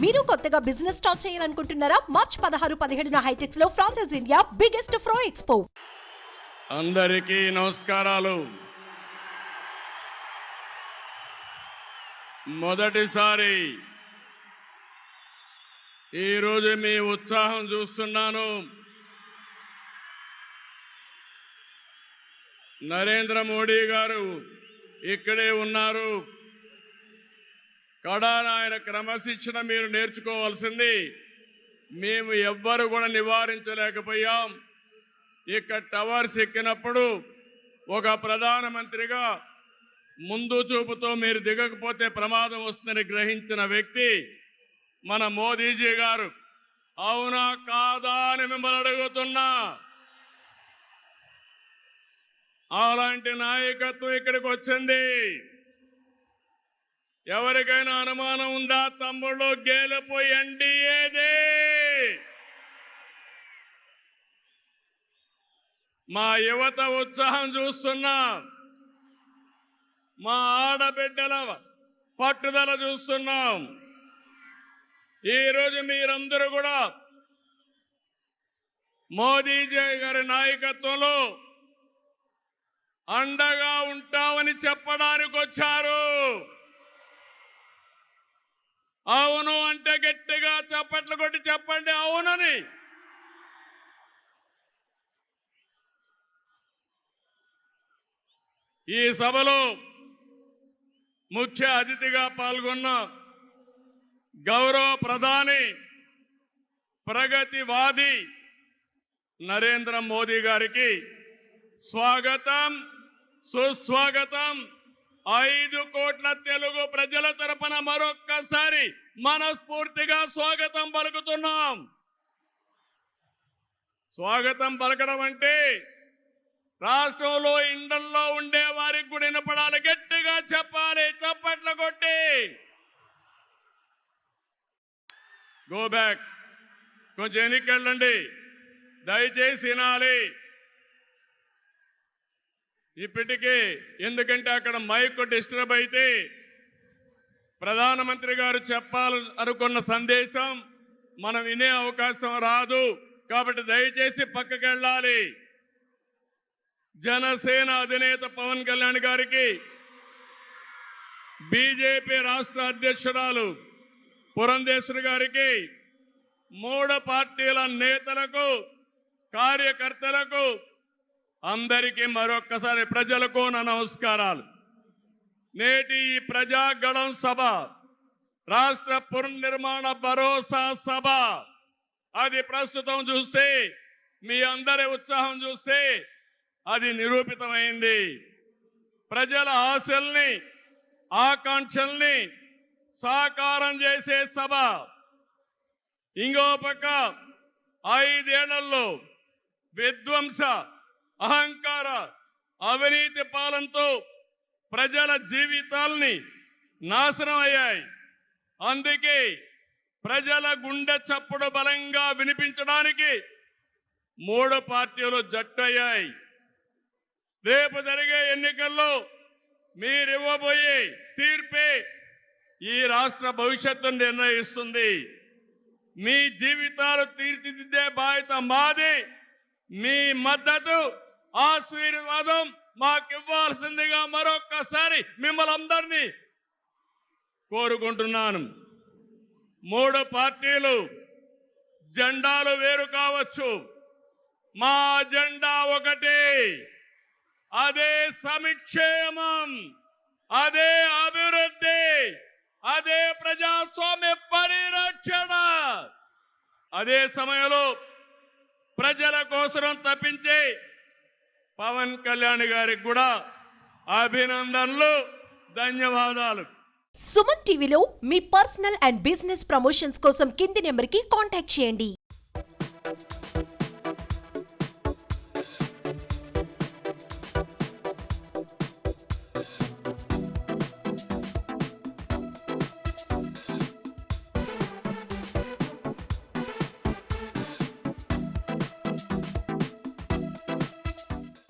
మీరు కొత్తగా business start చేయాలనుకుంటున్నారా? మార్చ్ 16-17 హైటెక్స్ లో ఫ్రాన్సెస్ ఇండియా బిగ్గెస్ట్ ఫ్రో ఎక్స్పో. అందరికీ నమస్కారాలు. మొదటిసారి ఈరోజు మీ ఉత్సాహం చూస్తున్నాను. నరేంద్ర మోడీ గారు ఇక్కడే ఉన్నారు. కడాన ఆయన క్రమశిక్షణ మీరు నేర్చుకోవాల్సింది. మేము ఎవ్వరు కూడా నివారించలేకపోయాం. ఇక్కడ టవర్స్ ఎక్కినప్పుడు ఒక ప్రధానమంత్రిగా ముందు చూపుతో మీరు దిగకపోతే ప్రమాదం వస్తుందని గ్రహించిన వ్యక్తి మన మోదీజీ గారు. అవునా కాదా అని మిమ్మల్ని అడుగుతున్నా. అలాంటి నాయకత్వం ఇక్కడికి వచ్చింది. ఎవరికైనా అనుమానం ఉందా? తమ్ముళ్ళు, గెలుపు ఎన్డీఏదే. మా యువత ఉత్సాహం చూస్తున్నా, మా ఆడబిడ్డల పట్టుదల చూస్తున్నాం. ఈరోజు మీరందరూ కూడా మోదీజీ గారి నాయకత్వంలో అండగా ఉంటామని చెప్పడానికి వచ్చారు. అవును అంటే గట్టిగా చప్పట్లు కొట్టి చెప్పండి అవునని. ఈ సభలో ముఖ్య అతిథిగా పాల్గొన్న గౌరవ ప్రధాని, ప్రగతివాది నరేంద్ర మోదీ గారికి స్వాగతం, సుస్వాగతం. 5 కోట్ల తెలుగు ప్రజల తరపున మరొక్కసారి మనస్ఫూర్తిగా స్వాగతం పలుకుతున్నాం. స్వాగతం పలకడం అంటే రాష్ట్రంలో ఇండల్లో ఉండే వారికి కూడా వినపడాలి. గట్టిగా చెప్పాలి, చప్పట్లు కొట్టి. గో బ్యాక్, కొంచెం ఎన్నికెళ్ళండి, దయచేసి వినాలి. ఇప్పటికే ఎందుకంటే అక్కడ మైక్ డిస్టర్బ్ అయితే ప్రధానమంత్రి గారు చెప్పాలనుకున్న సందేశం మనం వినే అవకాశం రాదు. కాబట్టి దయచేసి పక్కకి వెళ్ళాలి. జనసేన అధినేత పవన్ కళ్యాణ్ గారికి, బీజేపీ రాష్ట్ర అధ్యక్షురాలు పురంధేశ్వరి గారికి, 3 పార్టీల నేతలకు, కార్యకర్తలకు, అందరికీ మరొక్కసారి ప్రజలకు నా నమస్కారాలు. నేటి ఈ ప్రజాగళం సభ రాష్ట్ర పునర్నిర్మాణ భరోసా సభ. అది ప్రస్తుతం చూస్తే, మీ అందరి ఉత్సాహం చూస్తే అది నిరూపితమైంది. ప్రజల ఆశల్ని, ఆకాంక్షల్ని సాకారం చేసే సభ. ఇంకో పక్క 5 ఏళ్లలో విధ్వంస, అహంకార, అవినీతి పాలనతో ప్రజల జీవితాల్ని నాశనం అయ్యాయి. అందుకే ప్రజల గుండె చప్పుడు బలంగా వినిపించడానికి 3 పార్టీలు జట్టయ్యాయి. రేపు జరిగే ఎన్నికల్లో మీరివ్వబోయే తీర్పే ఈ రాష్ట్ర భవిష్యత్తును నిర్ణయిస్తుంది. మీ జీవితాలు తీర్చిదిద్దే బాధ్యత మాది. మీ మద్దతు, ఆశీర్వాదం మాకివ్వాల్సిందిగా మరొక్కసారి మిమ్మల్ని అందరినీ కోరుకుంటున్నాను. 3 పార్టీలు జెండాలు వేరు కావచ్చు, మా జెండా ఒకటే. అదే సంక్షేమం, అదే అభివృద్ధి, అదే ప్రజాస్వామ్య పరిరక్షణ. అదే సమయంలో ప్రజల కోసం తప్పించే పవన్ కళ్యాణ్ గారికి కూడా అభినందనలు, ధన్యవాదాలు. సుమన్ టీవీలో మీ పర్సనల్ అండ్ బిజినెస్ ప్రమోషన్స్ కోసం కింది నెంబర్కి కాంటాక్ట్ చేయండి.